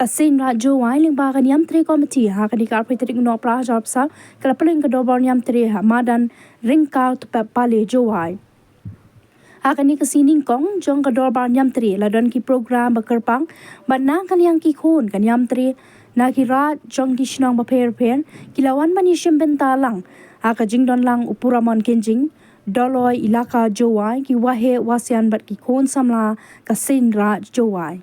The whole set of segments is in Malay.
Kasin ra jowai lingba kan Ñiamtre committee ha kan dikar pritrik no pra job sa kalapaling ka Dorbar Ñiamtre ha madan ringkar tu pale jowai. Akan ni kesining kong jong ka Dorbar Ñiamtre ladon ki program bakerpang banang kan yang ki khon kan Ñiamtre na ki rat jong ki shnong baper kilawan mani Syiem bentalang aka jingdon lang upuramon kenjing Dolloi iaka jowai ki wahe wasian bat ki khon samla kasin ra jowai.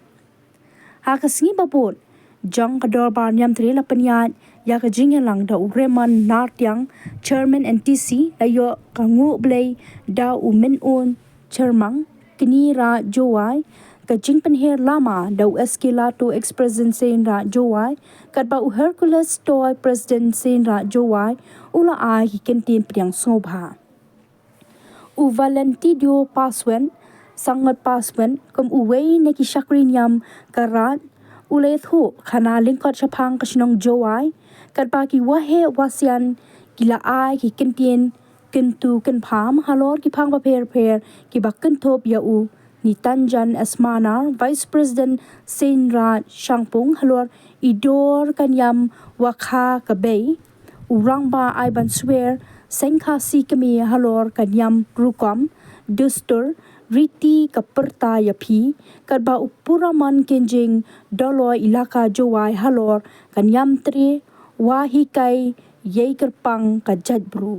Aka singi babot jong ka Dorbar Ñiamtre la penyat ya ka jingelang da ureman nartyang chairman NTC la yo ka ngu blay da umin un Cermang, kini ra jowai, ka jing penher lama dau eskila to ex-president sen ra jowai, kat ba u Hercules toy president sen ra jowai, ula ai ki kentin priang sobha. U Valentidio Paswen, sangat Paswen, kum uwei ne ki shakrin yam karat, ule thu khana lingkot shapang kasnong jowai, kat ba ki wahe wasian kila ai ki kentin kentu ken pham halor ki phang ba pher ki ba kentop ya u ni tanjan asmanar vice president senra shangpung halor idor kanyam wakha kabei urangba aiban swear sengkha si kami halor kanyam rukom dustur riti kaperta ya phi kadba upuraman kenjing Dolloi ilaka jowai halor kanyam tre wahikai yei kerpang kajadbru.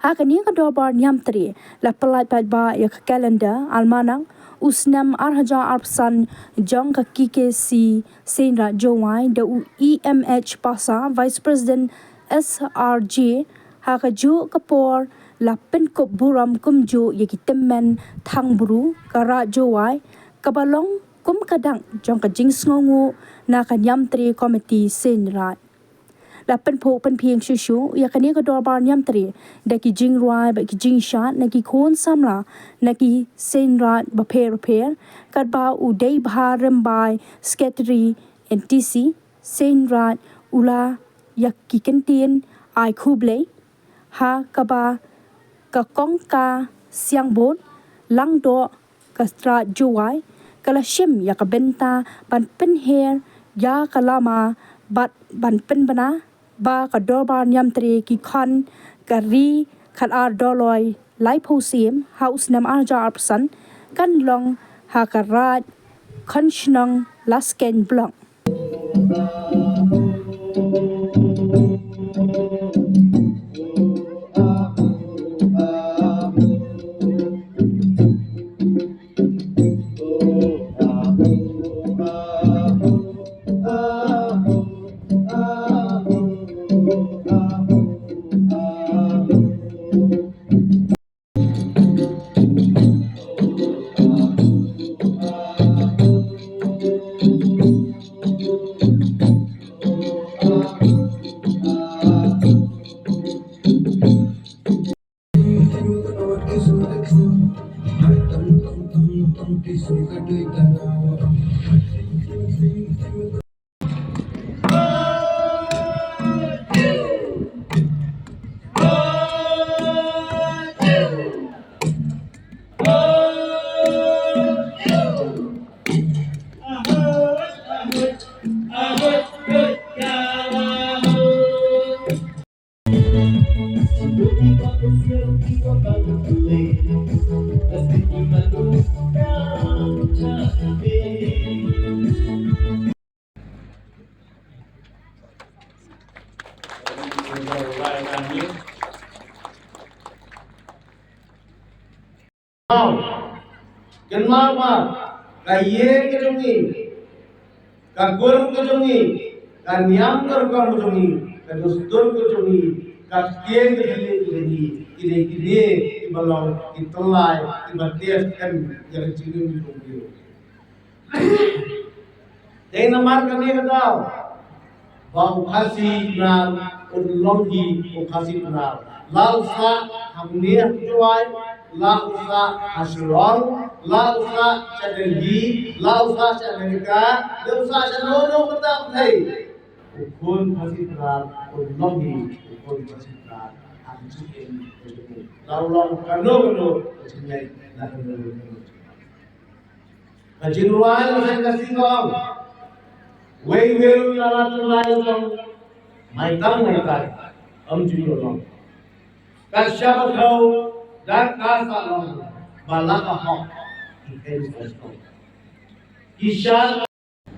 Akan ni ka Dorbar Ñiamtre la pelat ba ya ka kalender almanang usnam arhaja arpsan jong ka KKC senra jowai da u EMH pasa vice president SRJ ha ka ju kapor la pynkut buram kumju ya ki temmen thangbru kara jowai kabalong kum kadang jong ka jing sngongu na ka Ñiamtre committee senra la pen phieng shu ya kani ka Dorbar Ñiamtre da ki jing ruai ba ki jing shat na ki khon samla na ki senra ba pher kat ba u dei bha rembai secretary NTC senra ula ya ki kentin ai khuble ha ka ba ka kongka siang bot lang do ka stra jowai kala Syiem ya ka benta ban penher ya kalama bat ban penbana ba ka Dorbar Ñiamtre ki khon ka ri khat ar Dolloi lai pho Syiem house nam arja arpsan kan long ha ka rat khon shnong lasken blong. Kenapa kaye kejongi kagur kejongi kanyam kerukam kejongi kadustur kejongi kaskien kejongi kide ibalau itolai ibatias kan yang cingin kejongi deng namar kani kadau bau khasi nal unlonggi khasi nal lausa hamne jowai lausa aslong lausa chadelhi lausa chamerika lausa chanono katam thai ukun khasi nal unlonggi ukun khasi nal hamjin laulong kano chinai lahir kajinruai lasan kasingong Wei will na tu lai tong mai tai ju long. Ka sha ba khâu da ka sa long ba la ka ho. Kisha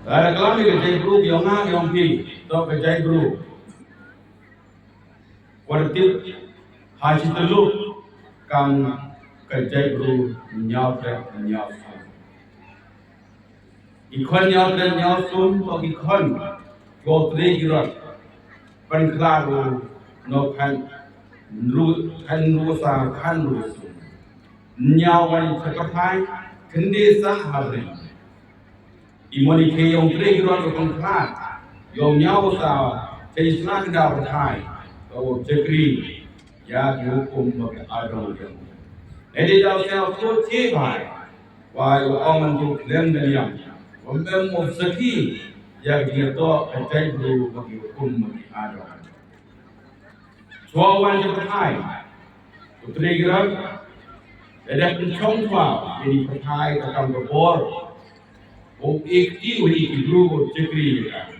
Ada kelami ke jai guru yang pi to ke jai guru. Wartip haji telu kang ke jai guru Ñiamtre. Ikhon Ñiamtre to ikhon go tre girat pan klaru no kan ru sa kan ru su. Ñawai chakatai kendi sa hari. Imoni ke yang tre girat ko kan klat. Yom nyaw sa Islam dah berhai, kalau cekri ya dihukum bagi adong yang. Jadi dah saya tu cibai, wahai orang tu lem daliam, memang seki ya dia tu kecai dulu bagi hukum bagi adong. Suawan je berhai, putri gerak, ada pencong fah jadi berhai takkan berbor, ikti wih dulu cekri kan.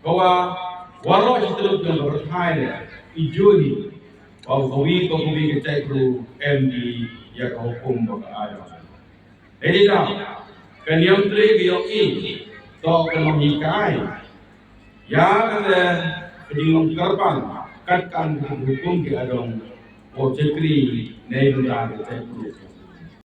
Bahwa walau kita dalam berthai ijuni, bahwa kami kita perlu MD yang hukum berada. Jadi dah, Ñiamtre biar ini, so kalau hikai, ya ada penjengong kerpan, katkan hukum di adong, cekri negara kita perlu.